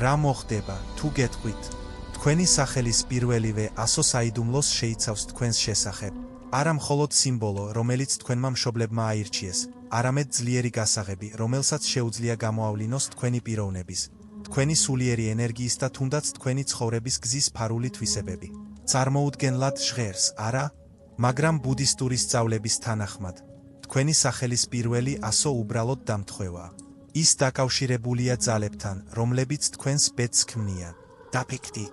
რა მოხდება, თუ გეტყვით? თქვენი სახელის პირველივე ასო საიდუმლოს შეიცავს თქვენს შესახებ. არა მხოლოდ სიმბოლო, რომელიც თქვენმა მშობლებმა აირჩიეს, არამედ ძლიერი გასაღები, რომელსაც შეუძლია გამოავლინოს თქვენი პიროვნების, თქვენი სულიერი ენერგიის და თუნდაც თქვენი ცხოვრების გზის ფარული თვისებები. წარმოუდგენლად ჟღერს, არა? მაგრამ ბუდისტური სწავლების თანახმად, თქვენი სახელის პირველი ასო უბრალოდ დამთხვევაა. ის დაკავშირებულია ძალებთან, რომლებიც თქვენს ბედს ქმნიან. დაფიქრდი.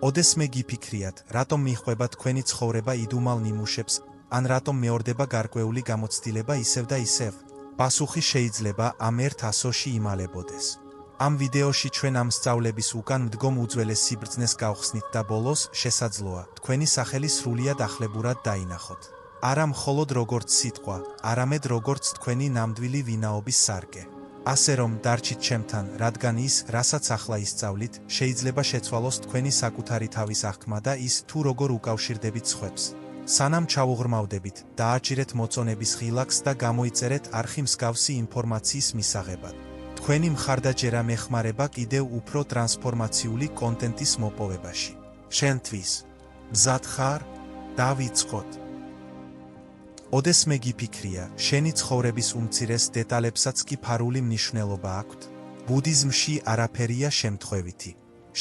ოდესმე გიფიქრიათ, რატომ მიჰყვება თქვენი ცხოვრება იდუმალ ნიმუშებს, ან რატომ მეორდება გარკვეული გამოცდილება ისევ და ისევ? პასუხი შეიძლება ამ ერთ ასოში იმალებოდეს. ამ ვიდეოში ჩვენ ამ სწავლების უკან მდგომ უძველეს სიბრძნეს გავხსნით და ბოლოს, შესაძლოა, თქვენი სახელი სრულიად ახლებურად დაინახოთ. არა მხოლოდ როგორც სიტყვა, არამედ როგორც თქვენი ნამდვილი ვინაობის სარკე. ასე რომ დარჩით ჩემთან, რადგან ის, რასაც ახლა ისწავლით, შეიძლება შეცვალოს თქვენი საკუთარი თავის აღქმა და ის, თუ როგორ უკავშირდებით სხვებს. სანამ ჩავუღრმავდებით, დააჭირეთ მოწონების ღილაკს და გამოიწერეთ არხი მსგავსი ინფორმაციის მისაღებად. თქვენი მხარდაჭერა მეხმარება კიდევ უფრო ტრანსფორმაციული კონტენტის მოპოვებაში. შენთვის. მზად ხარ? დავიწყოთ. ოდესმე გიფიქრია, შენი ცხოვრების უმცირეს დეტალებსაც კი ფარული მნიშვნელობა აქვთ. ბუდიზმში არაფერია შემთხვევითი.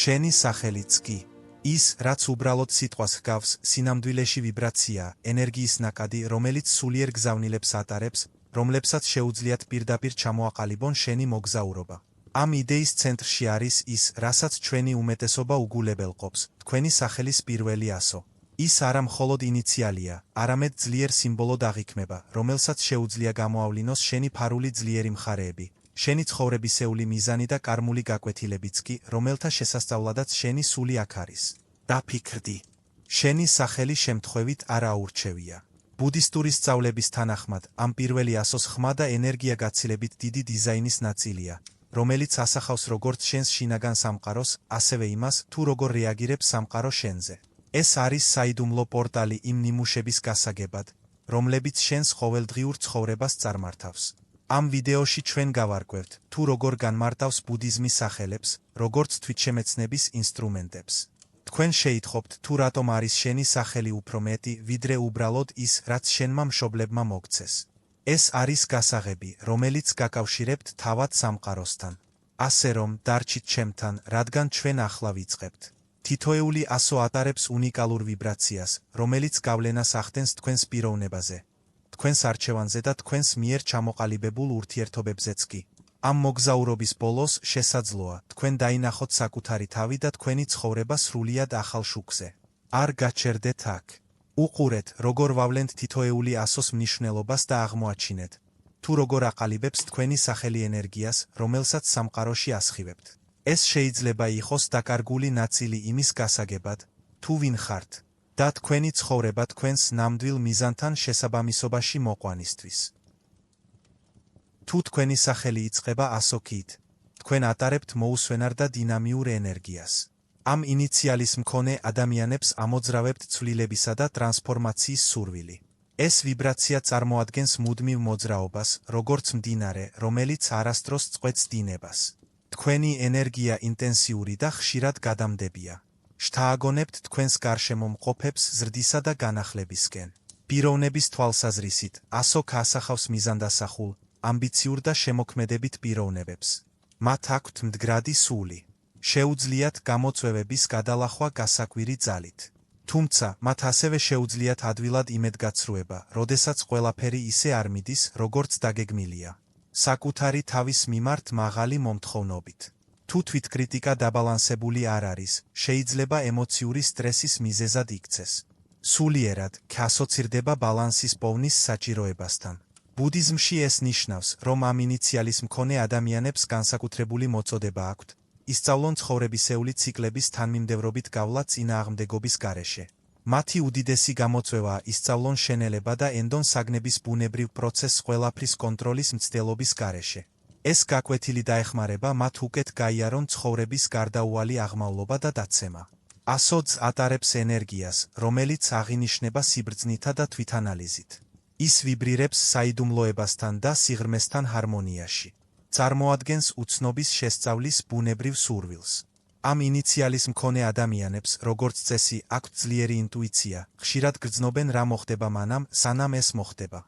შენი სახელიც კი. ის, რაც უბრალოდ სიტყვას ჰგავს, სინამდვილეში ვიბრაციაა, ენერგიის ნაკადი, რომელიც სულიერ გზავნილებს ატარებს, რომლებსაც შეუძლიათ პირდაპირ ჩამოაყალიბონ შენი მოგზაურობა. ამ იდეის ცენტრში არის ის, რასაც ჩვენი უმეტესობა უგულებელყოფს, თქვენი სახელის პირველი ასო. ის არა მხოლოდ ინიციალია, არამედ ძლიერ სიმბოლოდ აღიქმება, რომელსაც შეუძლია გამოავლინოს შენი ფარული ძლიერი მხარეები, შენი ცხოვრებისეული მიზანი და კარმული გაკვეთილებიც კი, რომელთა შესასწავლადაც შენი სული აქ არის. დაფიქრდი. შენი სახელი შემთხვევით არ აურჩევია. ბუდისტური სწავლების თანახმად, ამ პირველი ასოს ხმა და ენერგია გაცილებით დიდი დიზაინის ნაწილია, რომელიც ასახავს როგორც შენს შინაგან სამყაროს, ასევე იმას, თუ როგორ რეაგირებს სამყარო შენზე. ეს არის საიდუმლო პორტალი იმ ნიმუშების გასაგებად, რომლებიც შენს ყოველდღიურ ცხოვრებას წარმართავს. ამ ვიდეოში ჩვენ გავარკვევთ, თუ როგორ განმარტავს ბუდიზმი სახელებს, როგორც თვითშემეცნების ინსტრუმენტებს. თქვენ შეითხოვთ, თუ რატომ არის შენი სახელი უფრო მეტი, ვიდრე უბრალოდ ის, რაც შენმა მშობლებმა მოგცეს. ეს არის გასაღები, რომელიც გაკავშირებთ თავად სამყაროსთან. ასე რომ, დარჩით ჩემთან, რადგან ჩვენ ახლა ვიწყებთ. თითოეული ასო ატარებს უნიკალურ ვიბრაციას, რომელიც გავლენას ახდენს თქვენს პიროვნებაზე, თქვენს არჩევანზე და თქვენს მიერ ჩამოყალიბებულ ურთიერთობებზეც კი. ამ მოგზაურობის ბოლოს, შესაძლოა, თქვენ დაინახოთ საკუთარი თავი და თქვენი ცხოვრება სრულიად ახალ შუქზე. არ გაჩერდეთ აქ. უყურეთ, როგორ ვავლენთ თითოეული ასოს მნიშვნელობას და აღმოაჩინეთ, თუ როგორ აყალიბებს თქვენი სახელი ენერგიას, რომელსაც სამყაროში ასხივებთ. ეს შეიძლება იყოს დაკარგული ნაწილი იმის გასაგებად, თუ ვინ ხართ, და თქვენი ცხოვრება თქვენს ნამდვილ მიზანთან შესაბამისობაში მოყვანისთვის. თუ თქვენი სახელი იწყება ასოქით, თქვენ ატარებთ მოუსვენარ და დინამიურ ენერგიას. ამ ინიციალის მქონე ადამიანებს ამოძრავებთ ცვლილებისა და ტრანსფორმაციის სურვილი. ეს ვიბრაცია წარმოადგენს მუდმივ მოძრაობას, როგორც მდინარე, რომელიც არასდროს წყვეტს დინებას. თქვენი ენერგია ინტენსიური და ხშირად გადამდებია. შთააგონებთ თქვენს გარშემო მყოფებს ზრდისა და განახლებისკენ. პიროვნების თვალსაზრისით, ასოქა ასახავს მიზანდასახულ, ამბიციურ და შემოქმედებით პიროვნებებს. მათ აქვთ მდგრადი სული. შეუძლიათ გამოწვევების გადალახვა გასაკვირი ძალით. თუმცა, მათ ასევე შეუძლიათ ადვილად იმედგაცრუება, როდესაც ყველაფერი ისე არ მიდის, როგორც დაგეგმილია. საკუთარი თავის მიმართ მაღალი მომთხოვნობით. თუ თვითკრიტიკა დაბალანსებული არ არის, შეიძლება ემოციური სტრესის მიზეზად იქცეს. სულიერად, ასოცირდება ბალანსის პოვნის საჭიროებასთან. ბუდიზმში ეს ნიშნავს, რომ ამ ინიციალის მქონე ადამიანებს განსაკუთრებული მოწოდება აქვთ, ისწავლონ ცხოვრებისეული ციკლების თანმიმდევრობით გავლა წინააღმდეგობის გარეშე. მათი უდიდესი გამოწვევაა ისწავლონ შენელება და ენდონ საგნების ბუნებრივ პროცესს ყველაფრის კონტროლის მცდელობის გარეშე. ეს გაკვეთილი დაეხმარება მათ უკეთ გაიარონ ცხოვრების გარდაუვალი აღმავლობა და დაცემა. ასოც ატარებს ენერგიას, რომელიც აღინიშნება სიბრძნითა და თვითანალიზით. ის ვიბრირებს საიდუმლოებასთან და სიღრმესთან ჰარმონიაში. წარმოადგენს უცნობის შესწავლის ბუნებრივ სურვილს. ამ ინიციალის მქონე ადამიანებს, როგორც წესი, აქვთ ძლიერი ინტუიცია, ხშირად გრძნობენ რა მოხდება მანამ, სანამ ეს მოხდება.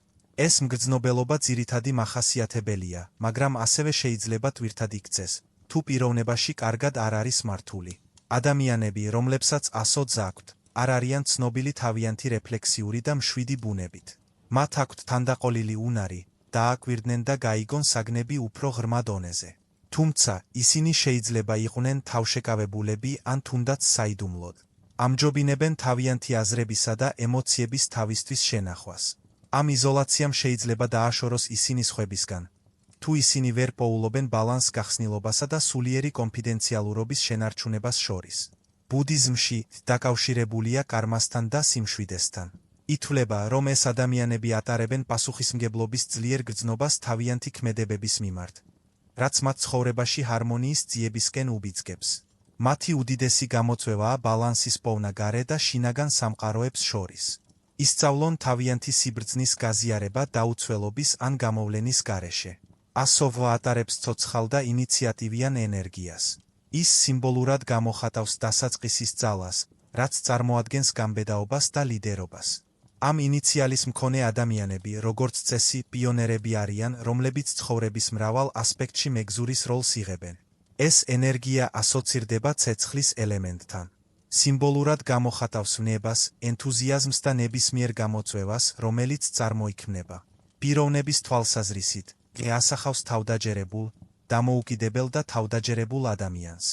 ეს მგრძნობელობა ძირითადი მახასიათებელია, მაგრამ ასევე შეიძლება ტვირთად იქცეს, თუ პიროვნებაში კარგად არ არის მართული. ადამიანები, რომლებსაც ასოძ აქვთ, არ არიან ცნობილი თავიანთი რეფლექსიური და მშვიდი ბუნებით. მათ აქვთ თანდაყოლილი უნარი, დააკვირდნენ და გაიგონ საგნები უფრო ღრმა დონეზე. თუმცა, ისინი შეიძლება იყვნენ თავშეკავებულები ან თუნდაც საიდუმლოდ. ამჯობინებენ თავიანთი აზრებისა და ემოციების თავისთვის შენახვას. ამ იზოლაციამ შეიძლება დააშოროს ისინი სხვებისგან. თუ ისინი ვერ პოულობენ ბალანსს გახსნილობასა და სულიერი კონფიდენციალურობის შენარჩუნებას შორის. ბუდიზმში დაკავშირებულია კარმასთან და სიმშვიდესთან. ითვლება, რომ ეს ადამიანები ატარებენ პასუხისმგებლობის ძლიერ გრძნობას თავიანთი ქმედებების მიმართ, რაც მათ ცხოვრებაში ჰარმონიის ძიებისკენ უბიძგებს. მათი უდიდესი გამოწვევაა ბალანსის პოვნა გარე და შინაგან სამყაროებს შორის. ისწავლონ თავიანთი სიბრძნის გაზიარება დაუცველობის ან გამოვლენის გარეშე. ასოვა ატარებს ცოცხალ და ინიციატივიან ენერგიას. ის სიმბოლურად გამოხატავს დასაწყისის ძალას, რაც წარმოადგენს გამბედაობას და ლიდერობას. ამ ინიციალის მქონე ადამიანები, როგორც წესი, პიონერები არიან, რომლებიც ცხოვრების მრავალ ასპექტში მეგზურის როლს იღებენ. ეს ენერგია ასოცირდება ცეცხლის ელემენტთან. სიმბოლურად გამოხატავს ვნებას, ენთუზიაზმს და ნებისმიერ გამოწვევას, რომელიც წარმოიქმნება. პიროვნების თვალსაზრისით, ასახავს თავდაჯერებულ, დამოუკიდებელ და თავდაჯერებულ ადამიანს.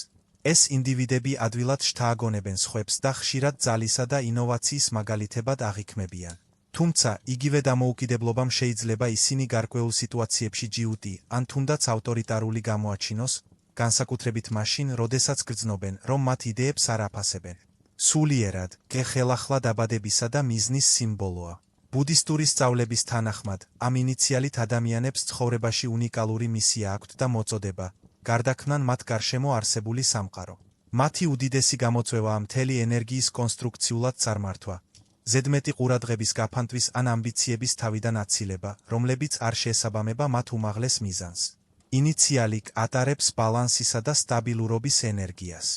ეს ინდივიდები ადვილად შთააგონებენ სხვებს და ხშირად ძალისა და ინოვაციის მაგალითებად აღიქმებიან. თუმცა, იგივე დამოუკიდებლობამ შეიძლება ისინი გარკვეულ სიტუაციებში ჯიუტი ან თუნდაც ავტორიტარული გამოაჩინოს, განსაკუთრებით მაშინ, როდესაც გრძნობენ, რომ მათ იდეებს არ აფასებენ. სულიერად, ხელახლა დაბადებისა და მიზნის სიმბოლოა. ბუდისტური სწავლების თანახმად, ამ ინიციალით ადამიანებს ცხოვრებაში უნიკალური მისია აქვთ და მოწოდება, გარდაქმნან მათ გარშემო არსებული სამყარო. მათი უდიდესი გამოწვევაა მთელი ენერგიის კონსტრუქციულად წარმართვა, ზედმეტი ყურადღების გაფანტვის ან ამბიციების თავიდან აცილება, რომლებიც არ შეესაბამება მათ უმაღლეს მიზანს. ინიციალი ატარებს ბალანსისა და სტაბილურობის ენერგიას.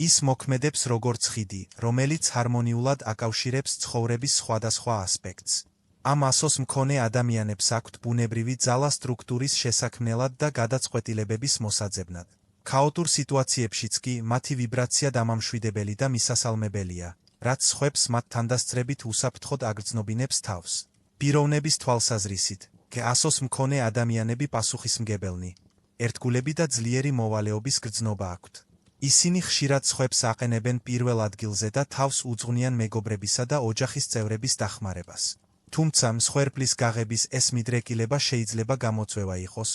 ის მოქმედებს როგორც ხიდი, რომელიც ჰარმონიულად აკავშირებს ცხოვრების სხვადასხვა ასპექტს. ამ ასოს მქონე ადამიანებს აქვთ ბუნებრივი ძალა სტრუქტურის შესაქმნელად და გადაწყვეტილებების მოსაძებნად. ქაოტურ სიტუაციებშიც კი მათი ვიბრაცია დამამშვიდებელი და მისასალმებელია, რაც სხვებს მათ თანდასწრებით უსაფრთხოდ აგრძნობინებს თავს. პიროვნების თვალსაზრისით, ასოს მქონე ადამიანები პასუხისმგებელნი, ერთგულები და ძლიერი მოვალეობის გრძნობა აქვთ. ისინი ხშირად სხვებს აყენებენ პირველ ადგილზე და თავს უძღვნიან მეგობრებისა და ოჯახის წევრების დახმარებას. თუმცა, მსხვერპლის გაღების ეს მიდრეკილება შეიძლება გამოწვევა იყოს,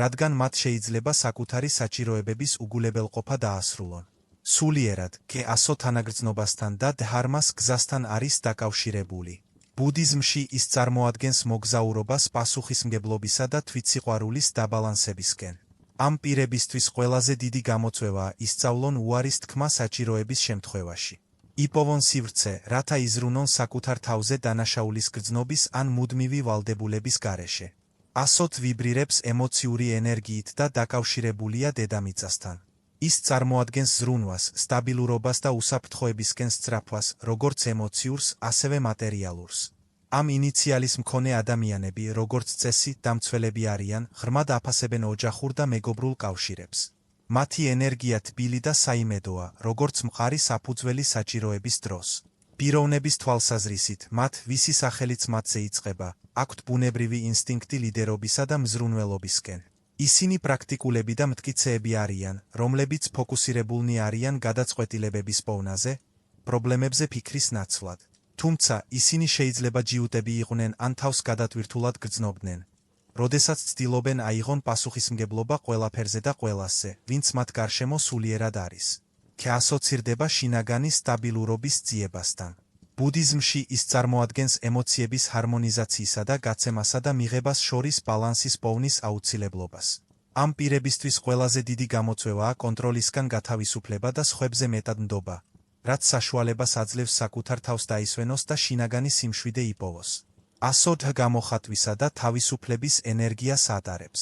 რადგან მათ შეიძლება საკუთარი საჭიროებების უგულებელყოფა დაასრულონ. სულიერად, ასო თანაგრძნობასთან და დჰარმას გზასთან არის დაკავშირებული. ბუდიზმში ის წარმოადგენს მოგზაურობას პასუხისმგებლობისა და თვითსიყვარულის დაბალანსებისკენ. ამ პირებისთვის ყველაზე დიდი გამოწვევაა ისწავლონ უარის თქმა საჭიროების შემთხვევაში. იპოვონ სივრცე, რათა იზრუნონ საკუთარ თავზე დანაშაულის გრძნობის ან მუდმივი ვალდებულების გარეშე. ასოთ ვიბრირებს ემოციური ენერგიით და დაკავშირებულია დედამიწასთან. ის წარმოადგენს ზრუნვას, სტაბილურობას და უსაფრთხოებისკენ სწრაფვას, როგორც ემოციურს, ასევე მატერიალურს. ამ ინიციალის მქონე ადამიანები, როგორც წესი, დამცველები არიან, ღრმად აფასებენ ოჯახურ და მეგობრულ კავშირებს. მათი ენერგია თბილი და საიმედოა, როგორც მყარი საფუძველი საჭიროების დროს. პიროვნების თვალსაზრისით, მათ, ვისი სახელიც მათზე იწყება, აქვთ ბუნებრივი ინსტინქტი ლიდერობისა და მზრუნველობისკენ. ისინი პრაქტიკულები და მტკიცეები არიან, რომლებიც ფოკუსირებულნი არიან გადაწყვეტილებების პოვნაზე, პრობლემებზე ფიქრის ნაცვლად. თუმცა, ისინი შეიძლება ჯიუტები იყვნენ ან თავს გადატვირთულად გრძნობდნენ, როდესაც ცდილობენ აიღონ პასუხისმგებლობა ყველაფერზე და ყველასზე, ვინც მათ გარშემო სულიერად არის. ასოცირდება შინაგანი სტაბილურობის ძიებასთან. ბუდიზმში ის წარმოადგენს ემოციების ჰარმონიზაციისა და გაცემასა და მიღებას შორის ბალანსის პოვნის აუცილებლობას. ამ პირებისთვის ყველაზე დიდი გამოწვევაა კონტროლისგან გათავისუფლება და სხვებზე მეტადნდობა, რაც საშუალებას აძლევს საკუთარ თავს დაისვენოს და შინაგანი სიმშვიდე იპოვოს. ასოთ გამოხატვისა და თავისუფლების ენერგიას ატარებს.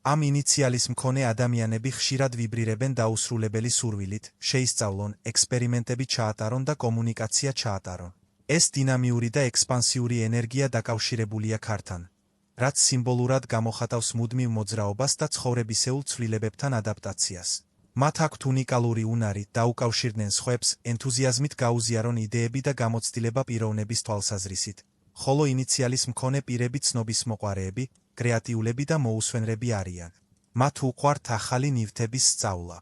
ამ ინიციალის მქონე ადამიანები ხშირად ვიბრირებენ დაუსრულებელი სურვილით, შეისწავლონ, ექსპერიმენტები ჩაატარონ და კომუნიკაცია ჩაატარონ. ეს დინამიური და ექსპანსიური ენერგია დაკავშირებულია ქართან, რაც სიმბოლურად გამოხატავს მუდმივ მოძრაობას და ცხოვრებისეულ ცვლილებებთან ადაპტაციას. მათ აქვთ უნიკალური უნარი, დაუკავშირდნენ სხვებს, ენთუზიაზმით გაუზიარონ იდეები და გამოცდილება პიროვნების თვალსაზრისით, ხოლო ინიციალის მქონე პირები ცნობისმოყვარეები, კრეატიულები და მოუსვენრები არიან. მათ უყვართ ახალი ნივთების სწავლა.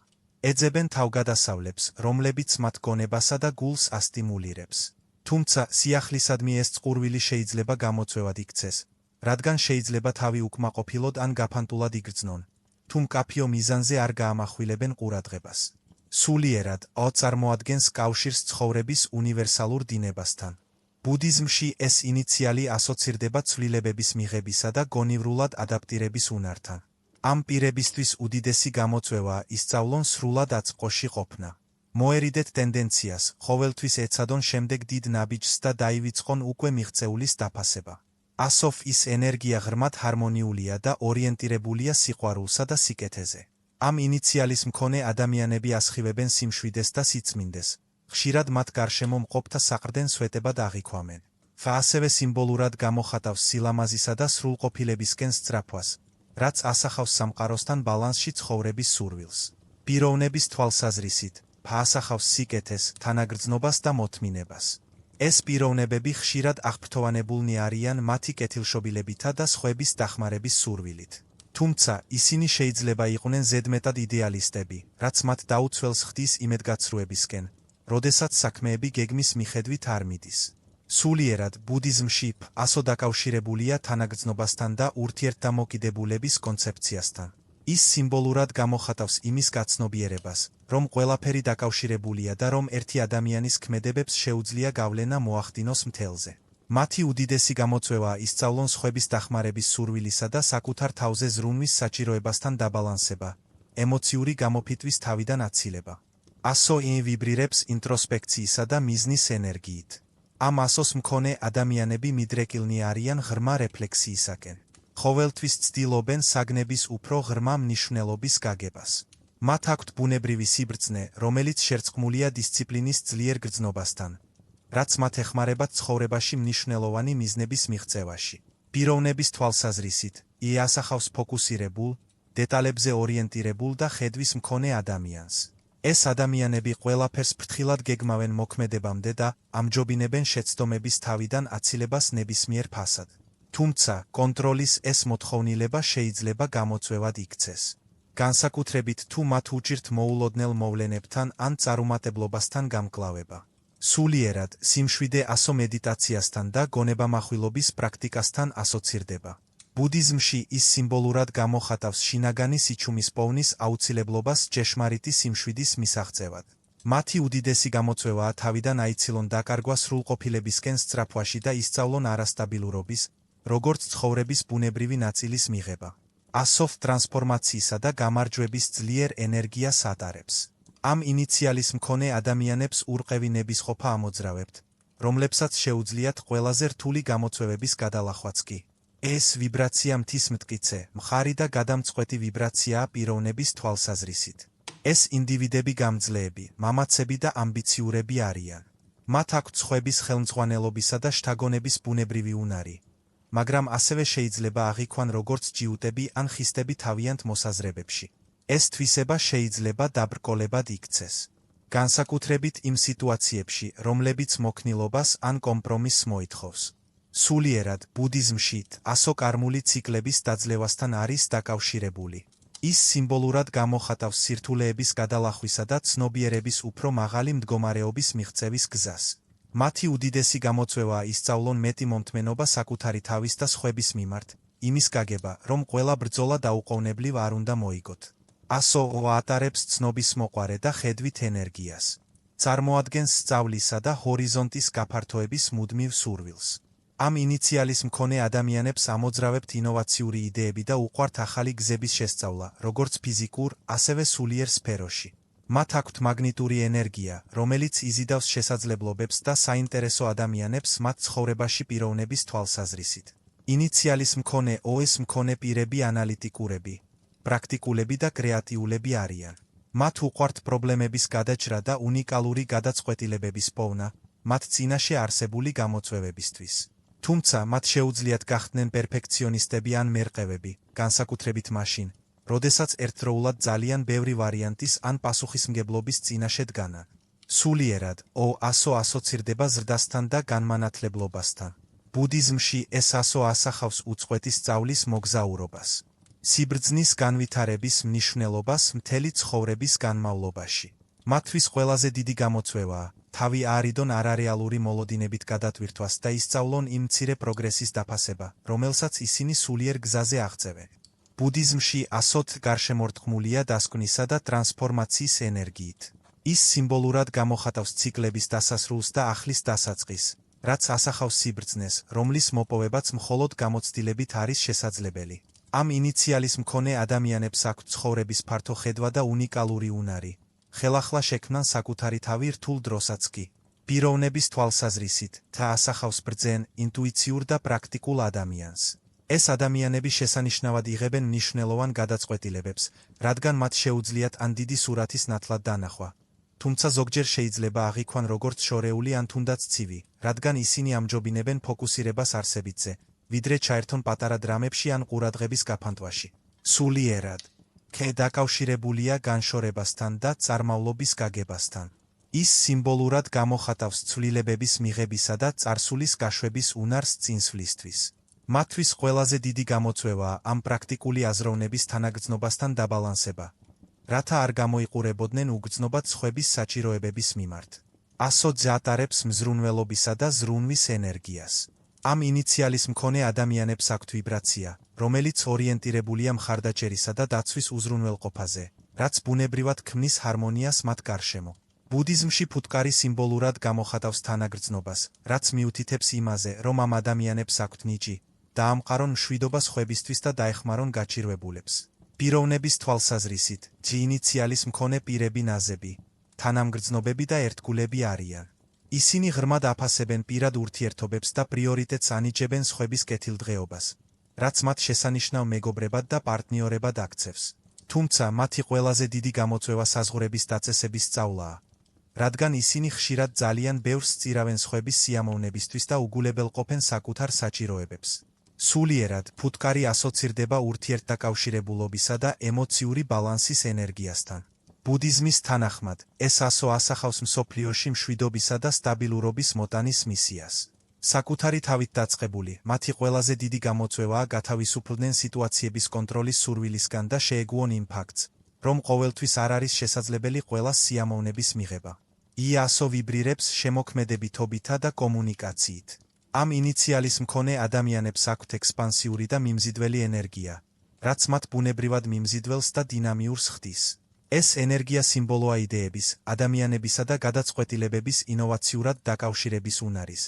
ეძებენ თავგადასავლებს, რომლებიც მათ გონებასა და გულს ასტიმულირებს. თუმცა სიახლისადმი ეს წყურვილი შეიძლება გამოწვევად იქცეს, რადგან შეიძლება თავი უკმაყოფილოდ ან გაფანტულად იგრძნონ, თუ მკაფიო მიზანზე არ გაამახვილებენ ყურადღებას. სულიერად, წარმოადგენს კავშირს ცხოვრების უნივერსალურ დინებასთან. ბუდიზმში ეს ინიციალი ასოცირდება ცვლილებების მიღებისა და გონივრულად ადაპტირების უნართან. ამ პირებისთვის უდიდესი გამოწვევაა ისწავლონ სრულად აწყოში ყოფნა. მოერიდეთ ტენდენციას, ყოველთვის ეცადონ შემდეგ დიდ ნაბიჯს და დაივიწყონ უკვე მიღწეულის დაფასება. ასოფ ის ენერგია ღრმად ჰარმონიულია და ორიენტირებულია სიყვარულსა და სიკეთეზე. ამ ინიციალის მქონე ადამიანები ასხივებენ სიმშვიდეს და სიწმინდეს. ხშირად მათ გარშემო მყოფთა საყრდენ სვეტებად აღიქვამენ. ფა ასევე სიმბოლურად გამოხატავს სილამაზისა და სრულყოფილებისკენ სწრაფვას, რაც ასახავს სამყაროსთან ბალანსში ცხოვრების სურვილს. პიროვნების თვალსაზრისით, ფა ასახავს სიკეთეს, თანაგრძნობას და მოთმინებას. ეს პიროვნებები ხშირად აღფრთოვანებულნი არიან მათი კეთილშობილებითა და სხვების დახმარების სურვილით. თუმცა, ისინი შეიძლება იყვნენ ზედმეტად იდეალისტები, რაც მათ დაუცველს ხდის იმედგაცრუებისკენ, როდესაც საქმეები გეგმის მიხედვით არ მიდის. სულიერად, ბუდიზმში ფასო დაკავშირებულია თანაგრძნობასთან და ურთიერთდამოკიდებულების კონცეფციასთან. ის სიმბოლურად გამოხატავს იმის გაცნობიერებას, რომ ყველაფერი დაკავშირებულია და რომ ერთი ადამიანის ქმედებებს შეუძლია გავლენა მოახდინოს მთელზე. მათი უდიდესი გამოწვევაა ისწავლონ სხვების დახმარების სურვილისა და საკუთარ თავზე ზრუნვის საჭიროებასთან დაბალანსება, ემოციური გამოფიტვის თავიდან აცილება. ასო ვიბრირებს ინტროსპექციისა და მიზნის ენერგიით. ამ ასოს მქონე ადამიანები მიდრეკილნი არიან ღრმა რეფლექსიისაკენ. ყოველთვის ცდილობენ საგნების უფრო ღრმა მნიშვნელობის გაგებას. მათ აქვთ ბუნებრივი სიბრძნე, რომელიც შერწყმულია დისციპლინის ძლიერ გრძნობასთან, რაც მათ ეხმარება ცხოვრებაში მნიშვნელოვანი მიზნების მიღწევაში. პიროვნების თვალსაზრისით, ის ასახავს ფოკუსირებულ, დეტალებზე ორიენტირებულ და ხედვის მქონე ადამიანს. ეს ადამიანები ყველაფერს ფრთხილად გეგმავენ მოქმედებამდე და ამჯობინებენ შეცდომების თავიდან აცილებას ნებისმიერ ფასად. თუმცა, კონტროლის ეს მოთხოვნილება შეიძლება გამოწვევად იქცეს. განსაკუთრებით თუ მათ უჭირთ მოულოდნელ მოვლენებთან ან წარუმატებლობასთან გამკლავება. სულიერად, სიმშვიდე ასო მედიტაციასთან და გონებამახვილობის პრაქტიკასთან ასოცირდება. ბუდიზმში ის სიმბოლურად გამოხატავს შინაგანი სიჩუმის პოვნის აუცილებლობას ჭეშმარიტი სიმშვიდის მისაღწევად. მათი უდიდესი გამოწვევაა თავიდან აიცილონ დაკარგვა სრულყოფილებისკენ სწრაფვაში და ისწავლონ არასტაბილურობის, როგორც ცხოვრების ბუნებრივი ნაწილის მიღება. ასოფ ტრანსფორმაციისა და გამარჯვების ძლიერ ენერგიას ატარებს. ამ ინიციალის მქონე ადამიანებს ურყევი ნებისყოფა ამოძრავებთ, რომლებსაც შეუძლიათ ყველაზე რთული გამოწვევების გადალახვაც კი. ეს ვიბრაცია მთისმტკიცე, მხარი და გადამწყვეტი ვიბრაციაა პიროვნების თვალსაზრისით. ეს ინდივიდები გამძლეები, მამაცები და ამბიციურები არიან. მათ აქვთ სხვების ხელმძღვანელობისა და შთაგონების ბუნებრივი უნარი, მაგრამ ასევე შეიძლება აღიქვან როგორც ჯიუტები ან ხისტები თავიანთ მოსაზრებებში. ეს თვისება შეიძლება დაბრკოლებად იქცეს. განსაკუთრებით იმ სიტუაციებში, რომლებიც მოქნილობას ან კომპრომისს მოითხოვს. სულიერად, ბუდიზმში ასო კარმული ციკლების დაძლევასთან არის დაკავშირებული. ის სიმბოლურად გამოხატავს სირთულეების გადალახვისა და ცნობიერების უფრო მაღალი მდგომარეობის მიღწევის გზას. მათი უდიდესი გამოწვევაა ისწავლონ მეტი მომთმენობა საკუთარი თავის და სხვების მიმართ, იმის გაგება, რომ ყველა ბრძოლა დაუყოვნებლივ არ უნდა მოიგოთ. ასო ატარებს ცნობისმოყვარე და ხედვით ენერგიას. წარმოადგენს სწავლისა და ჰორიზონტის გაფართოების მუდმივ სურვილს. ამ ინიციალის მქონე ადამიანებს ამოძრავებთ ინოვაციური იდეები და უყვართ ახალი გზების შესწავლა, როგორც ფიზიკურ, ასევე სულიერ სფეროში. მათ აქვთ მაგნიტური ენერგია, რომელიც იზიდავს შესაძლებლობებს და საინტერესო ადამიანებს მათ ცხოვრებაში პიროვნების თვალსაზრისით. ინიციალის მქონე OS მქონე პირები ანალიტიკურები, პრაქტიკულები და კრეატიულები არიან. მათ უყვართ პრობლემების გადაჭრა და უნიკალური გადაწყვეტილებების პოვნა, მათ წინაშე არსებული გამოწვევებისთვის. თუმცა მათ შეუძლიათ გახდნენ პერფექციონისტები ან მერყევები, განსაკუთრებით მაშინ, როდესაც ერთდროულად ძალიან ბევრი ვარიანტის ან პასუხისმგებლობის წინაშე დგანან. სულიერად, ასო ასოცირდება ზრდასთან და განმანათლებლობასთან. ბუდიზმში ეს ასო ასახავს უწყვეტი სწავლის მოგზაურობას. სიბრძნის განვითარების მნიშვნელობას მთელი ცხოვრების განმავლობაში. მათთვის ყველაზე დიდი გამოწვევაა, თავი აარიდონ არარეალური მოლოდინებით გადატვირთვას და ისწავლონ იმ მცირე პროგრესის დაფასება, რომელსაც ისინი სულიერ გზაზე აღწევენ. ბუდიზმში ასოთ გარშემორტყმულია დასკვნისა და ტრანსფორმაციის ენერგიით. ის სიმბოლურად გამოხატავს ციკლების დასასრულს და ახლის დასაწყისს, რაც ასახავს სიბრძნეს, რომლის მოპოვებაც მხოლოდ გამოცდილებით არის შესაძლებელი. ამ ინიციალის მქონე ადამიანებს აქვთ ცხოვრების ფართო ხედვა და უნიკალური უნარი. ხელახლა შექმნან საკუთარი თავი რთულ დროსაც კი. პიროვნების თვალსაზრისით, და ასახავს ბრძენ, ინტუიციურ და პრაქტიკულ ადამიანს. ეს ადამიანები შესანიშნავად იღებენ მნიშვნელოვან გადაწყვეტილებებს, რადგან მათ შეუძლიათ ან დიდი სურათის ნათლად დანახვა. თუმცა ზოგჯერ შეიძლება აღიქვან როგორც შორეული ან თუნდაც ცივი, რადგან ისინი ამჯობინებენ ფოკუსირებას არსებითზე, ვიდრე ჩაერთონ პატარა დრამებში ან ყურადღების გაფანტვაში. სულიერად, დაკავშირებულია განშორებასთან და წარმავლობის გაგებასთან. ის სიმბოლურად გამოხატავს ცვლილებების მიღებისა და წარსულის გაშვების უნარს წინსვლისთვის. მათთვის ყველაზე დიდი გამოწვევაა ამ პრაქტიკული აზროვნების თანაგრძნობასთან დაბალანსება, რათა არ გამოიყურებოდნენ უგრძნობად სხვების საჭიროებების მიმართ. ასოძე ატარებს მზრუნველობისა და ზრუნვის ენერგიას. ამ ინიციალის მქონე ადამიანებს აქვთ ვიბრაცია, რომელიც ორიენტირებულია მხარდაჭერისა და დაცვის უზრუნველყოფაზე, რაც ბუნებრივად ქმნის ჰარმონიას მათ გარშემო. ბუდიზმში ფუტკარი სიმბოლურად გამოხატავს თანაგრძნობას, რაც მიუთითებს იმაზე, რომ ამ ადამიანებს აქვთ ნიჭი, დაამყარონ მშვიდობა სხვებისთვის და დაეხმარონ გაჭირვებულებს. პიროვნების თვალსაზრისით, ინიციალის მქონე პირები ნაზები, თანამგრძნობები და ერთგულები არიან. ისინი ღრმად აფასებენ პირად ურთიერთობებს და პრიორიტეტს ანიჭებენ სხვების კეთილდღეობას, რაც მათ შესანიშნავ მეგობრებად და პარტნიორებად აქცევს. თუმცა მათი ყველაზე დიდი გამოწვევა საზღვრების დაწესების სწავლაა, რადგან ისინი ხშირად ძალიან ბევრს სწირავენ სხვების სიამოვნებისთვის და უგულებელყოფენ საკუთარ საჭიროებებს. სულიერად, ფუტკარი ასოცირდება ურთიერთდაკავშირებულობისა და ემოციური ბალანსის ენერგიასთან. ბუდიზმის თანახმად, ეს ასო ასახავს მსოფლიოში მშვიდობისა და სტაბილურობის მოტანის მისიას. საკუთარი თავით დაწყებული, მათი ყველაზე დიდი გამოწვევაა გათავისუფლდნენ სიტუაციების კონტროლის სურვილისგან და შეეგუონ იმ ფაქტს, რომ ყოველთვის არ არის შესაძლებელი ყველას სიამოვნების მიღება. ასო ვიბრირებს შემოქმედებითობითა და კომუნიკაციით. ამ ინიციალის მქონე ადამიანებს აქვთ ექსპანსიური და მიმზიდველი ენერგია, რაც მათ ბუნებრივად მიმზიდველს და დინამიურს ხდის. ეს ენერგია სიმბოლოა იდეების, ადამიანებისა და გადაწყვეტილებების ინოვაციურად დაკავშირების უნარის,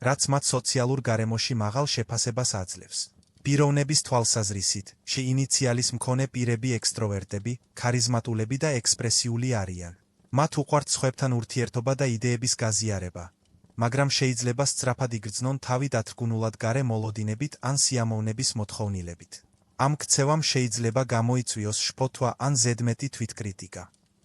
რაც მათ სოციალურ გარემოში მაღალ შეფასებას აძლევს. პიროვნების თვალსაზრისით, ინიციალის მქონე პირები ექსტროვერტები, ქარიზმატულები და ექსპრესიული არიან. მათ უყვართ სხვებთან ურთიერთობა და იდეების გაზიარება, მაგრამ შეიძლება სწრაფად იგრძნონ თავი დათრგუნულად გარე მოლოდინებით ან სიამოვნების მოთხოვნილებით. ამ ქცევამ შეიძლება გამოიწვიოს შფოთვა ან ზედმეტი თვითკრიტიკა.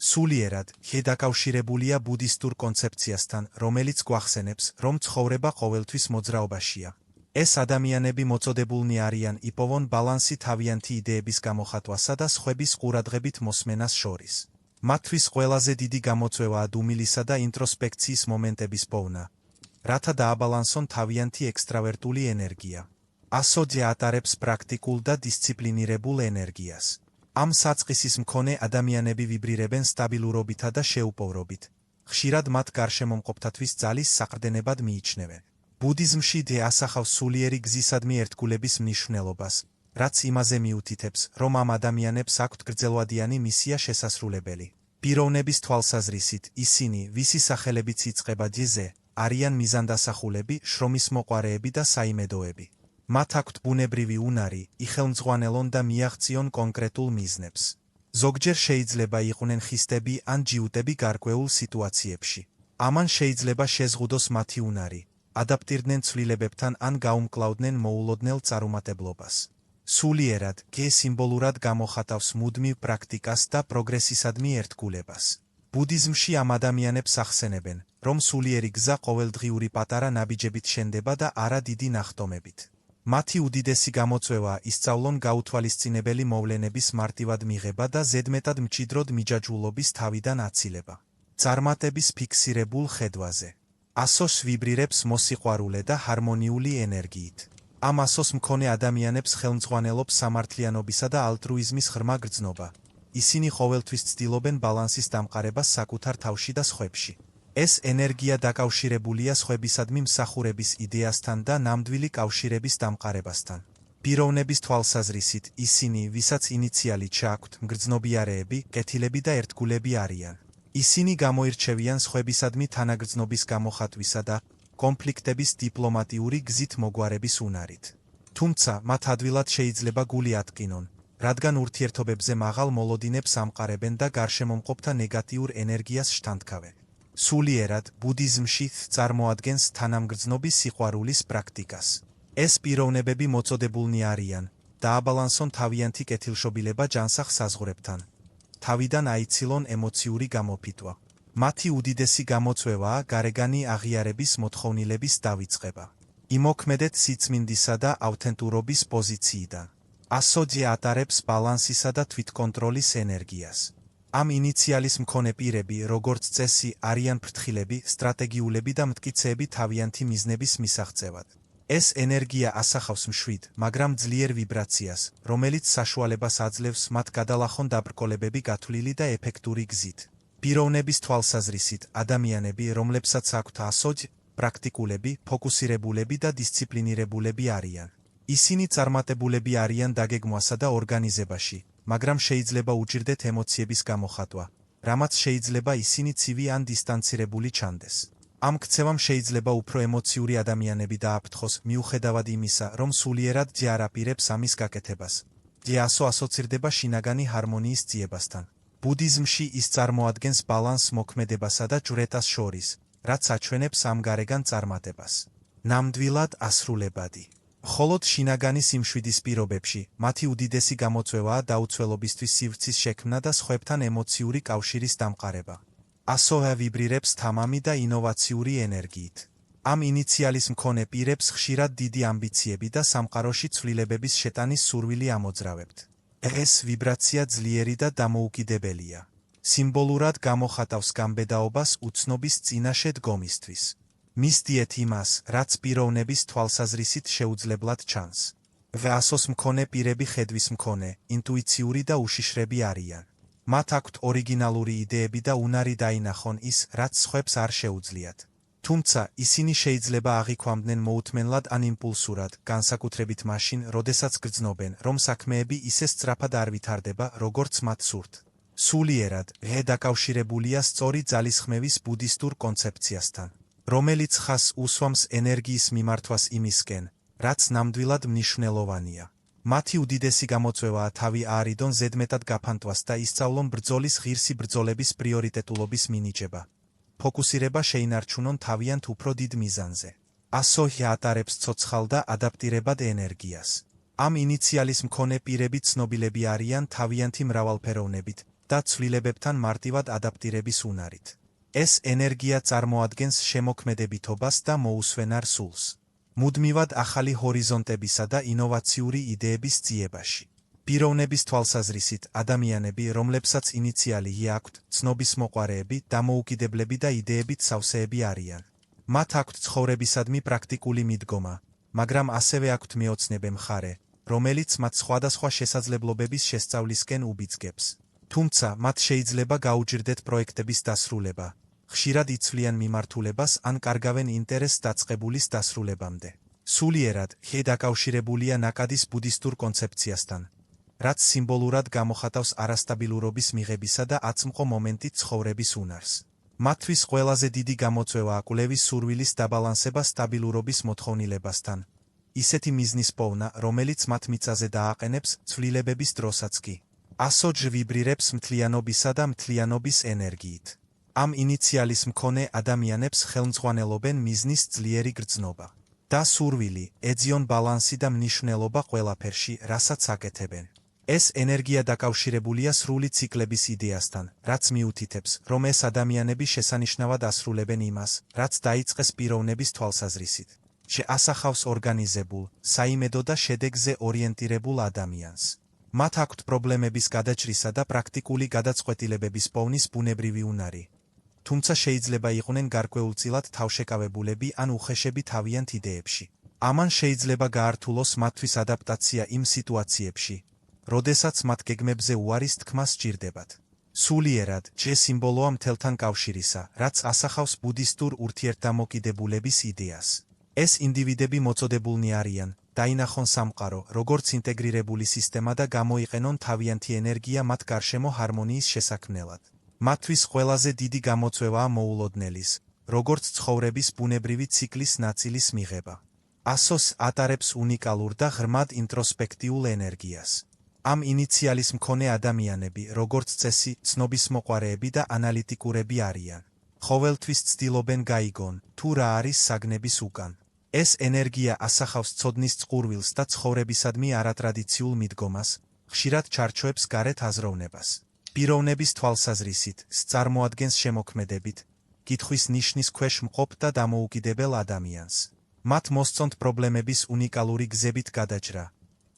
სულიერად, დაკავშირებულია ბუდისტურ კონცეფციასთან, რომელიც გვახსენებს, რომ ცხოვრება ყოველთვის მოძრაობაშია. ეს ადამიანები მოწოდებულნი არიან იპოვონ ბალანსი თავიანთი იდეების გამოხატვასა და სხვების ყურადღებით მოსმენას შორის. მათთვის ყველაზე დიდი გამოწვევაა დუმილისა და ინტროსპექციის მომენტების პოვნა, რათა დააბალანსონ თავიანთი ექსტრავერტული ენერგია. ასოძე ატარებს პრაქტიკულ და დისციპლინირებულ ენერგიას. ამ საწყისის მქონე ადამიანები ვიბრირებენ სტაბილურობითა და შეუპოვრობით. ხშირად მათ გარშემომყოფთათვის ძალის საყრდენებად მიიჩნევენ. ბუდიზმში ასახავს სულიერი გზისადმი ერთგულების მნიშვნელობას, რაც იმაზე მიუთითებს, რომ ამ ადამიანებს აქვთ გრძელვადიანი მისია შესასრულებელი. პიროვნების თვალსაზრისით, ისინი, ვისი სახელებიც იწყება ჯზე, არიან მიზანდასახულები, შრომისმოყვარეები და საიმედოები. მათ აქვთ ბუნებრივი უნარი, იხელმძღვანელონ და მიაღწიონ კონკრეტულ მიზნებს. ზოგჯერ შეიძლება იყვნენ ხისტები ან ჯიუტები გარკვეულ სიტუაციებში. ამან შეიძლება შეზღუდოს მათი უნარი, ადაპტირდნენ ცვლილებებთან ან გაუმკლავდნენ მოულოდნელ წარუმატებლობას. სულიერად, გე სიმბოლურად გამოხატავს მუდმივ პრაქტიკას და პროგრესისადმი ერთგულებას. ბუდიზმში ამ ადამიანებს ახსენებენ, რომ სულიერი გზა ყოველდღიური პატარა ნაბიჯებით შენდება და არა დიდი ნახტომებით. მათი უდიდესი გამოწვევაა ისწავლონ გაუთვალისწინებელი მოვლენების მარტივად მიღება და ზედმეტად მჭიდროდ მიჯაჭვულობის თავიდან აცილება. წარმატების ფიქსირებულ ხედვაზე. ასოს ვიბრირებს მოსიყვარულე და ჰარმონიული ენერგიით. ამ ასოს მქონე ადამიანებს ხელმძღვანელობს სამართლიანობისა და ალტრუიზმის ღრმა გრძნობა. ისინი ყოველთვის ცდილობენ ბალანსის დამყარებას საკუთარ თავში და სხვებში. ეს ენერგია დაკავშირებულია სხვებისადმი მსახურების იდეასთან და ნამდვილი კავშირების დამყარებასთან. პიროვნების თვალსაზრისით, ისინი, ვისაც ინიციალი ჩააქვთ, მგრძნობიარეები, კეთილები და ერთგულები არიან. ისინი გამოირჩევიან სხვებისადმი თანაგრძნობის გამოხატვისა და კონფლიქტების დიპლომატიური გზით მოგვარების უნარით. თუმცა, მათ ადვილად შეიძლება გული ატკინონ, რადგან ურთიერთობებზე მაღალ მოლოდინებს ამყარებენ და გარშემომყოფთა ნეგატიურ ენერგიას შთანთქავენ. სულიერად, ბუდიზმში წარმოადგენს თანამგრძნობის სიყვარულის პრაქტიკას. ეს პიროვნებები მოწოდებულნი არიან, დააბალანსონ თავიანთი კეთილშობილება ჯანსაღ საზღვრებთან. თავიდან აიცილონ ემოციური გამოფიტვა. მათი უდიდესი გამოწვევაა გარეგანი აღიარების მოთხოვნილების დავიწყება. იმოქმედეთ სიწმინდისა და ავთენტურობის პოზიციიდან. ასოჯი ატარებს ბალანსისა და თვითკონტროლის ენერგიას. ამ ინიციალის მქონე პირები, როგორც წესი, არიან ფრთხილები, სტრატეგიულები და მტკიცეები თავიანთი მიზნების მისაღწევად. ეს ენერგია ასახავს მშვიდ, მაგრამ ძლიერ ვიბრაციას, რომელიც საშუალებას აძლევს მათ გადალახონ დაბრკოლებები გათვლილი და ეფექტური გზით. პიროვნების თვალსაზრისით, ადამიანები, რომლებსაც აქვთ ასოჯი, პრაქტიკულები, ფოკუსირებულები და დისციპლინირებულები არიან. ისინი წარმატებულები არიან დაგეგმვასა და ორგანიზებაში, მაგრამ შეიძლება უჭირდეთ ემოციების გამოხატვა, რამაც შეიძლება ისინი ცივი ან დისტანცირებული ჩანდეს. ამ ქცევამ შეიძლება უფრო ემოციური ადამიანები დააფრთხოს, მიუხედავად იმისა, რომ სულიერად ჯი არ აპირებს ამის გაკეთებას. ჯი ასოცირდება შინაგანი ჰარმონიის ძიებასთან. ბუდიზმში ის წარმოადგენს ბალანსს მოქმედებასა და ჯვრეტას შორის, რაც აჩვენებს ამ გარეგან წარმატებას. ნამდვილად ასრულებადი. მხოლოდ შინაგანი სიმშვიდის პირობებში, მათი უდიდესი გამოწვევაა დაუცველობისთვის სივრცის შექმნა და სხვებთან ემოციური კავშირის დამყარება. ასოა ვიბრირებს თამამი და ინოვაციური ენერგიით. ამ ინიციალის მქონე პირებს ხშირად დიდი ამბიციები და სამყაროში ცვლილებების შეტანის სურვილი ამოძრავებთ. ეს ვიბრაცია ძლიერი და დამოუკიდებელია. სიმბოლურად გამოხატავს გამბედაობას უცნობის წინაშე დგომისთვის. მისდიეთ იმას, რაც პიროვნების თვალსაზრისით შეუძლებლად ჩანს. ასოს მქონე პირები ხედვის მქონე, ინტუიციური და უშიშრები არიან. მათ აქვთ ორიგინალური იდეები და უნარი დაინახონ ის, რაც სხვებს არ შეუძლიათ. თუმცა, ისინი შეიძლება აღიქვამდნენ მოუთმენლად ან იმპულსურად, განსაკუთრებით მაშინ, როდესაც გრძნობენ, რომ საქმეები ისე სწრაფად არ ვითარდება, როგორც მათ სურთ. სულიერად, ღე დაკავშირებულია სწორი ძალისხმევის ბუდისტურ კონცეფციასთან, რომელიც ხაზს უსვამს ენერგიის მიმართვას იმისკენ, რაც ნამდვილად მნიშვნელოვანია. მათი უდიდესი გამოწვევაა თავი აარიდონ ზედმეტად გაფანტვას და ისწავლონ ბრძოლის ღირსი ბრძოლების პრიორიტეტულობის მინიჭება. ფოკუსირება შეინარჩუნონ თავიანთ უფრო დიდ მიზანზე. ასოჰი ატარებს ცოცხალ და ადაპტირებად ენერგიას. ამ ინიციალის მქონე პირები ცნობილები არიან თავიანთი მრავალფეროვნებით და ცვლილებებთან მარტივად ადაპტირების უნარით. ეს ენერგია წარმოადგენს შემოქმედებითობას და მოუსვენარ სულს. მუდმივად ახალი ჰორიზონტებისა და ინოვაციური იდეების ძიებაში. პიროვნების თვალსაზრისით, ადამიანები, რომლებსაც ინიციალი აქვთ, ცნობისმოყვარეები, დამოუკიდებლები და იდეებით სავსეები არიან. მათ აქვთ ცხოვრებისადმი პრაქტიკული მიდგომა, მაგრამ ასევე აქვთ მეოცნებე მხარე, რომელიც მათ სხვადასხვა შესაძლებლობების შესწავლისკენ უბიძგებს. თუმცა, მათ შეიძლება გაუჭირდეთ პროექტების დასრულება. ხშირად იცვლიან მიმართულებას ან კარგავენ ინტერესს დაწყებულის დასრულებამდე. სულიერად, ხე დაკავშირებულია ნაკადის ბუდისტურ კონცეფციასთან, რაც სიმბოლურად გამოხატავს არასტაბილურობის მიღებისა და აწმყო მომენტით ცხოვრების უნარს. მათთვის ყველაზე დიდი გამოწვევაა კვლევის სურვილის დაბალანსება სტაბილურობის მოთხოვნილებასთან. ისეთი მიზნის პოვნა, რომელიც მათ მიწაზე დააყენებს ცვლილებების დროსაც კი. ასოჯ ვიბრირებს მთლიანობისა და მთლიანობის ენერგიით. ამ ინიციალის მქონე ადამიანებს ხელმძღვანელობენ მიზნის ძლიერი გრძნობა. და სურვილი, ეძიონ ბალანსი და მნიშვნელობა ყველაფერში, რასაც აკეთებენ. ეს ენერგია დაკავშირებულია სრული ციკლების იდეასთან, რაც მიუთითებს, რომ ეს ადამიანები შესანიშნავად ასრულებენ იმას, რაც დაიწყეს პიროვნების თვალსაზრისით. შეასახავს ორგანიზებულ, საიმედო და შედეგზე ორიენტირებულ ადამიანს. მათ აქვთ პრობლემების გადაჭრისა და პრაქტიკული გადაწყვეტილებების პოვნის ბუნებრივი უნარი. თუმცა შეიძლება იყვნენ გარკვეულწილად თავშეკავებულები ან უხეშები თავიანთ იდეებში. ამან შეიძლება გაართულოს მათთვის ადაპტაცია იმ სიტუაციებში, როდესაც მათ გეგმებზე უარის თქმა სჭირდებათ. სულიერად, ჯე სიმბოლოა მთელთან კავშირისა, რაც ასახავს ბუდისტურ ურთიერთდამოკიდებულების იდეას. ეს ინდივიდები მოწოდებულნი არიან, დაინახონ სამყარო, როგორც ინტეგრირებული სისტემა და გამოიყენონ თავიანთი ენერგია მათ გარშემო ჰარმონიის შესაქმნელად. მათთვის ყველაზე დიდი გამოწვევაა მოულოდნელის, როგორც ცხოვრების ბუნებრივი ციკლის ნაწილის მიღება. ასოს ატარებს უნიკალურ და ღრმად ინტროსპექტიულ ენერგიას. ამ ინიციალის მქონე ადამიანები, როგორც წესი, ცნობისმოყვარეები და ანალიტიკურები არიან. ყოველთვის ცდილობენ გაიგონ, თუ რა არის საგნების უკან. ეს ენერგია ასახავს ცოდნის წყურვილს და ცხოვრებისადმი არატრადიციულ მიდგომას, ხშირად ჩარჩოებს გარეთ აზროვნებას. პიროვნების თვალსაზრისით, წარმოადგენს შემოქმედებით, კითხვის ნიშნის ქვეშ მყოფ და დამოუკიდებელ ადამიანს. მათ მოსწონთ პრობლემების უნიკალური გზებით გადაჭრა,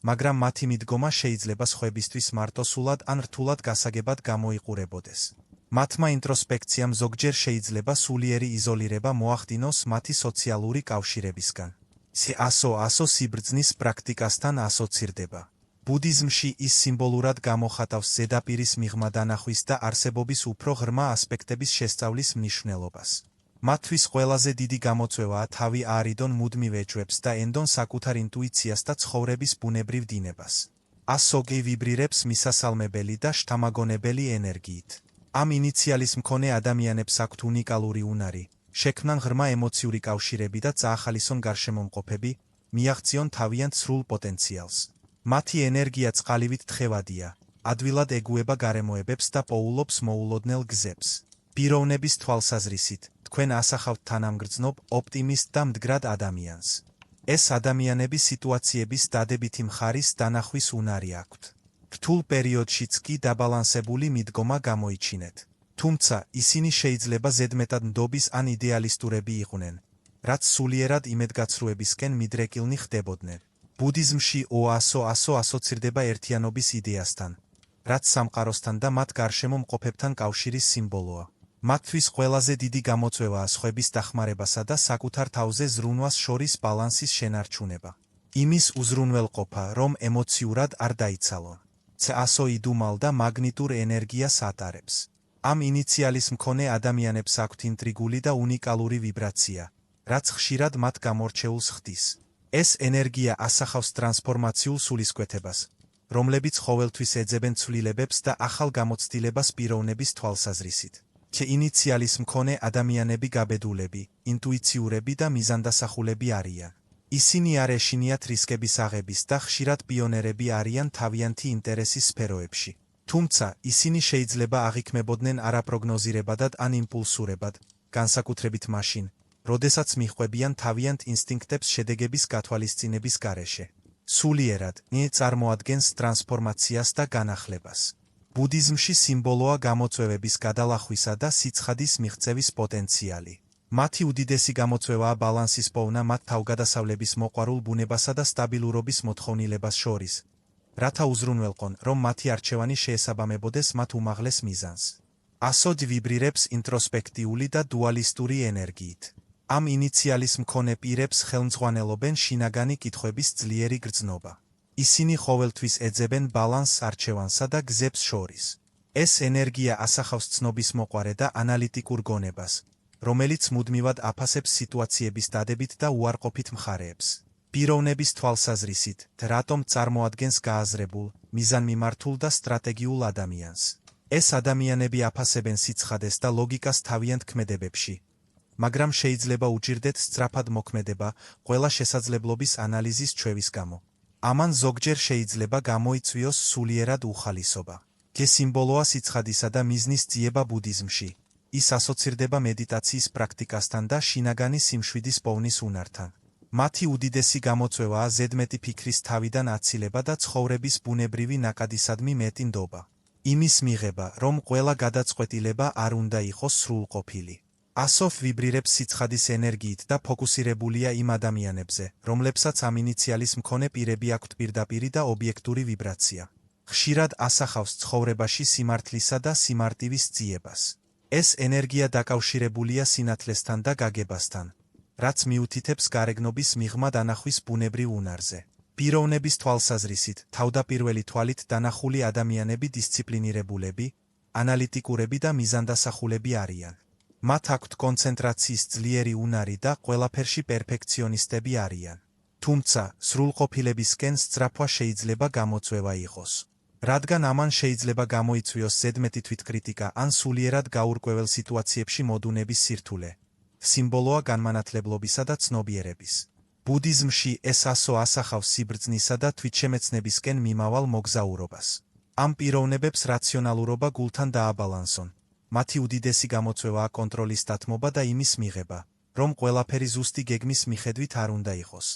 მაგრამ მათი მიდგომა შეიძლება სხვებისთვის მარტოსულად ან რთულად გასაგებად გამოიყურებოდეს. მათმა ინტროსპექციამ ზოგჯერ შეიძლება სულიერი იზოლირება მოახდინოს მათი სოციალური კავშირებისგან. ასო სიბრძნის პრაქტიკასთან ასოცირდება. ბუდიზმში ის სიმბოლურად გამოხატავს ზედაპირის მიღმა დანახვის და არსებობის უფრო ღრმა ასპექტების შესწავლის მნიშვნელობას. მათთვის ყველაზე დიდი გამოწვევაა თავი აარიდონ მუდმივ ეჭვებს და ენდონ საკუთარ ინტუიციას და ცხოვრების ბუნებრივ დინებას. ასოგი ვიბრირებს მისასალმებელი და შთამაგონებელი ენერგიით. ამ ინიციალის მქონე ადამიანებს აქვთ უნიკალური უნარი, შექმნან ღრმა ემოციური კავშირები და წაახალისონ გარშემომყოფები, მიაღწიონ თავიანთ სრულ პოტენციალს. მათი ენერგია წყალივით თხევადია, ადვილად ეგუება გარემოებებს და პოულობს მოულოდნელ გზებს. პიროვნების თვალსაზრისით, თქვენ ასახავთ თანამგრძნობ, ოპტიმისტ და მდგრად ადამიანს. ეს ადამიანები სიტუაციების დადებითი მხარის დანახვის უნარი აქვთ. რთულ პერიოდშიც კი დაბალანსებული მიდგომა გამოიჩინეთ. თუმცა, ისინი შეიძლება ზედმეტად ნდობის ან იდეალისტურები იყვნენ, რაც სულიერად იმედგაცრუებისკენ მიდრეკილნი ხდებოდნენ. ბუდიზმში ასო ასოცირდება ერთიანობის იდეასთან, რაც სამყაროსთან და მათ გარშემო მყოფებთან კავშირის სიმბოლოა. მათთვის ყველაზე დიდი გამოწვევაა სხვების დახმარებასა და საკუთარ თავზე ზრუნვას შორის ბალანსის შენარჩუნება. იმის უზრუნველყოფა, რომ ემოციურად არ დაიცალონ. ასო იდუმალ და მაგნიტურ ენერგიას ატარებს. ამ ინიციალის მქონე ადამიანებს აქვთ ინტრიგული და უნიკალური ვიბრაცია, რაც ხშირად მათ გამორჩეულს ხდის. ეს ენერგია ასახავს ტრანსფორმაციულ სულისკვეთებას, რომლებიც ყოველთვის ეძებენ ცვლილებებს და ახალ გამოცდილებას პიროვნების თვალსაზრისით. ინიციალის მქონე ადამიანები გაბედულები, ინტუიციურები და მიზანდასახულები არიან. ისინი არ ეშინიათ რისკების აღების და ხშირად პიონერები არიან თავიანთი ინტერესის სფეროებში. თუმცა, ისინი შეიძლება აღიქმებოდნენ არაპროგნოზირებადად ან იმპულსურებად, განსაკუთრებით მაშინ, როდესაც მიჰყვებიან თავიანთ ინსტინქტებს შედეგების გათვალისწინების გარეშე. სულიერად, წარმოადგენს ტრანსფორმაციას და განახლებას. ბუდიზმში სიმბოლოა გამოწვევების გადალახვისა და სიცხადის მიღწევის პოტენციალი. მათი უდიდესი გამოწვევაა ბალანსის პოვნა მათ თავგადასავლების მოყვარულ ბუნებასა და სტაბილურობის მოთხოვნილებას შორის, რათა უზრუნველყონ, რომ მათი არჩევანი შეესაბამებოდეს მათ უმაღლეს მიზანს. ასოდ ვიბრირებს ინტროსპექტიული და დუალისტური ენერგიით. ამ ინიციალის მქონე პირებს ხელმძღვანელობენ შინაგანი კითხვების ძლიერი გრძნობა. ისინი ყოველთვის ეძებენ ბალანსს არჩევანსა და გზებს შორის. ეს ენერგია ასახავს ცნობისმოყვარე და ანალიტიკურ გონებას, რომელიც მუდმივად აფასებს სიტუაციების დადებით და უარყოფით მხარეებს. პიროვნების თვალსაზრისით, რატომ წარმოადგენს გააზრებულ, მიზანმიმართულ და სტრატეგიულ ადამიანს. ეს ადამიანები აფასებენ სიცხადეს და ლოგიკას თავიანთ ქმედებებში, მაგრამ შეიძლება უჭირდეთ სწრაფად მოქმედება ყველა შესაძლებლობის ანალიზის ჩვევის გამო. ამან ზოგჯერ შეიძლება გამოიწვიოს სულიერად უხალისობა. სიმბოლოა სიცხადისა და მიზნის ძიება ბუდიზმში. ის ასოცირდება მედიტაციის პრაქტიკასთან და შინაგანი სიმშვიდის პოვნის უნართან. მათი უდიდესი გამოწვევაა ზედმეტი ფიქრის თავიდან აცილება და ცხოვრების ბუნებრივი ნაკადისადმი მეტი ნდობა. იმის მიღება, რომ ყველა გადაწყვეტილება არ უნდა იყოს სრულყოფილი. ასოფ ვიბრირებს სიცხადის ენერგიით და ფოკუსირებულია იმ ადამიანებზე, რომლებსაც ამ ინიციალის მქონე პირები აქვთ პირდაპირი და ობიექტური ვიბრაცია. ხშირად ასახავს ცხოვრებაში სიმართლისა და სიმარტივის ძიებას. ეს ენერგია დაკავშირებულია სინათლესთან და გაგებასთან, რაც მიუთითებს გარეგნობის მიღმა დანახვის ბუნებრივ უნარზე. პიროვნების თვალსაზრისით, თავდაპირველი თვალით დანახული ადამიანები დისციპლინირებულები, ანალიტიკურები და მიზანდასახულები არიან. მათ აქვთ კონცენტრაციის ძლიერი უნარი და ყველაფერში პერფექციონისტები არიან. თუმცა, სრულყოფილებისკენ სწრაფვა შეიძლება გამოწვევა იყოს. რადგან ამან შეიძლება გამოიწვიოს ზედმეტი თვითკრიტიკა ან სულიერად გაურკვეველ სიტუაციებში მოდუნების სირთულე. სიმბოლოა განმანათლებლობისა და ცნობიერების. ბუდიზმში ეს ასო ასახავს სიბრძნისა და თვითშემეცნებისკენ მიმავალ მოგზაურობას. ამ პიროვნებებს რაციონალურობა გულთან დააბალანსონ. მათი უდიდესი გამოწვევაა კონტროლის დათმობა და იმის მიღება, რომ ყველაფერი ზუსტი გეგმის მიხედვით არ უნდა იყოს.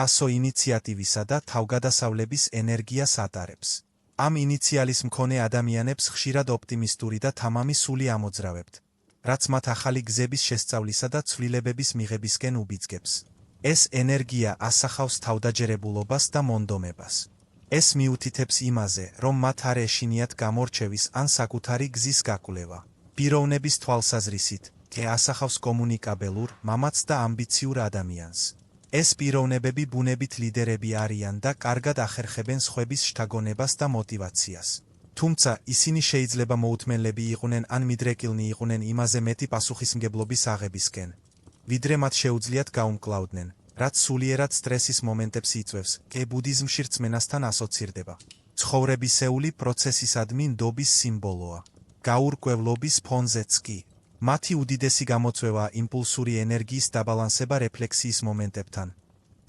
ასო ინიციატივისა და თავგადასავლების ენერგიას ატარებს. ამ ინიციალის მქონე ადამიანებს ხშირად ოპტიმისტური და თამამი სული ამოძრავებთ, რაც მათ ახალი გზების შესწავლისა და ცვლილებების მიღებისკენ უბიძგებს. ეს ენერგია ასახავს თავდაჯერებულობას და მონდომებას. ეს მიუთითებს იმაზე, რომ მათ არ ეშინიათ გამორჩევის ან საკუთარი გზის გაკვლევა. პიროვნების თვალსაზრისით, ასახავს კომუნიკაბელურ, მამაც და ამბიციურ ადამიანს. ეს პიროვნებები ბუნებით ლიდერები არიან და კარგად ახერხებენ სხვების შთაგონებას და მოტივაციას. თუმცა, ისინი შეიძლება მოუთმენლები იყვნენ ან მიდრეკილნი იყვნენ იმაზე მეტი პასუხისმგებლობის აღებისკენ, ვიდრე მათ შეუძლიათ გაუმკლავდნენ, რაც სულიერად სტრესის მომენტებს იწვევს, ბუდიზმში რწმენასთან ასოცირდება. ცხოვრებისეული პროცესისადმი ნდობის სიმბოლოა. გაურკვევლობის ფონზეც კი. მათი უდიდესი გამოწვევა იმპულსური ენერგიის დაბალანსება რეფლექსიის მომენტებთან,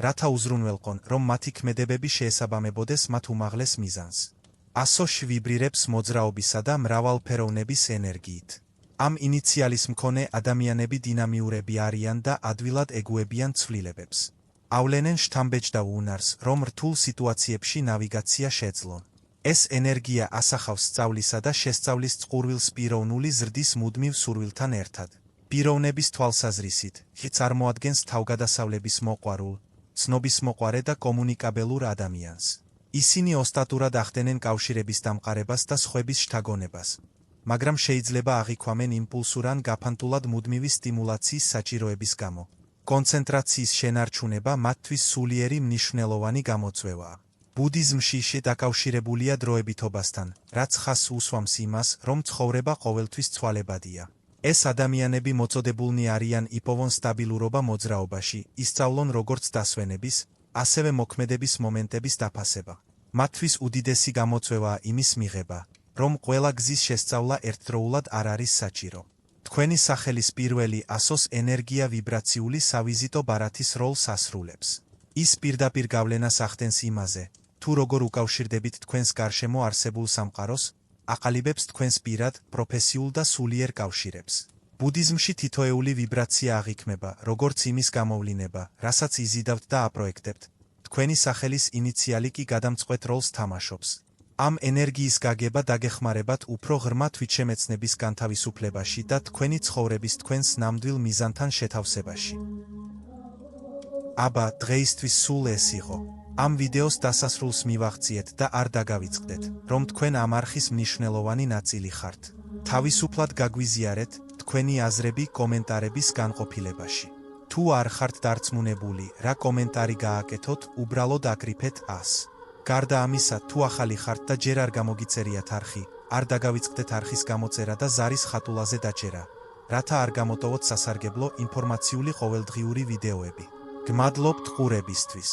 რათა უზრუნველყონ, რომ მათი ქმედებები შეესაბამებოდეს მათ უმაღლეს მიზანს. ასოში ვიბრირებს მოძრაობისა და მრავალფეროვნების ენერგიით. ამ ინიციალის მქონე ადამიანები დინამიურები არიან და ადვილად ეგუებიან ცვლილებებს. ავლენენ შთამბეჭდავ უნარს, რომ რთულ სიტუაციებში ნავიგაცია შეძლონ. ეს ენერგია ასახავს სწავლისა და შესწავლის წყურვილს პიროვნული ზრდის მუდმივ სურვილთან ერთად. პიროვნების თვალსაზრისით, წარმოადგენს თავგადასავლების მოყვარულ, ცნობისმოყვარე და კომუნიკაბელურ ადამიანს. ისინი ოსტატურად ახდენენ კავშირების დამყარებას და სხვების შთაგონებას, მაგრამ შეიძლება აღიქვამენ იმპულსურ ან გაფანტულად მუდმივი სტიმულაციის საჭიროების გამო. კონცენტრაციის შენარჩუნება მათთვის სულიერი მნიშვნელოვანი გამოწვევაა. ბუდიზმში დაკავშირებულია დროებითობასთან, რაც ხაზს უსვამს იმას, რომ ცხოვრება ყოველთვის ცვალებადია. ეს ადამიანები მოწოდებულნი არიან იპოვონ სტაბილურობა მოძრაობაში, ისწავლონ როგორც დასვენების, ასევე მოქმედების მომენტების დაფასება. მათთვის უდიდესი გამოწვევაა იმის მიღება, რომ ყველა გზის შესწავლა ერთდროულად არ არის საჭირო. თქვენი სახელის პირველი ასოს ენერგია ვიბრაციული სავიზიტო ბარათის როლს ასრულებს. ის პირდაპირ გავლენას ახდენს იმაზე, თუ როგორ უკავშირდებით თქვენს გარშემო არსებულ სამყაროს, აყალიბებს თქვენს პირად, პროფესიულ და სულიერ კავშირებს. ბუდიზმში თითოეული ვიბრაცია აღიქმება, როგორც იმის გამოვლინება, რასაც იზიდავთ და აპროექტებთ. თქვენი სახელის ინიციალი კი გადამწყვეტ როლს თამაშობს. ამ ენერგიის გაგება დაგეხმარებათ უფრო ღრმა თვითშემეცნების განთავისუფლებაში და თქვენი ცხოვრების თქვენს ნამდვილ მიზანთან შეთავსებაში. აბა, დღეისთვის სულ ეს იყო. ამ ვიდეოს დასასრულს მივაღწიეთ და არ დაგავიწყდეთ, რომ თქვენ ამ არხის მნიშვნელოვანი ნაწილი ხართ. თავისუფლად გაგვიზიარეთ თქვენი აზრები კომენტარების განყოფილებაში. თუ არ ხართ დარწმუნებული, რა კომენტარი გააკეთოთ, უბრალოდ აკრიფეთ 100. გარდა ამისა, თუ ახალი ხართ და ჯერ არ გამოგიწერიათ არხი, არ დაგავიწყდეთ არხის გამოწერა და ზარის ხატულაზე დაჭერა, რათა არ გამოტოვოთ სასარგებლო ინფორმაციული ყოველდღიური ვიდეოები. გმადლობთ ყურებისთვის.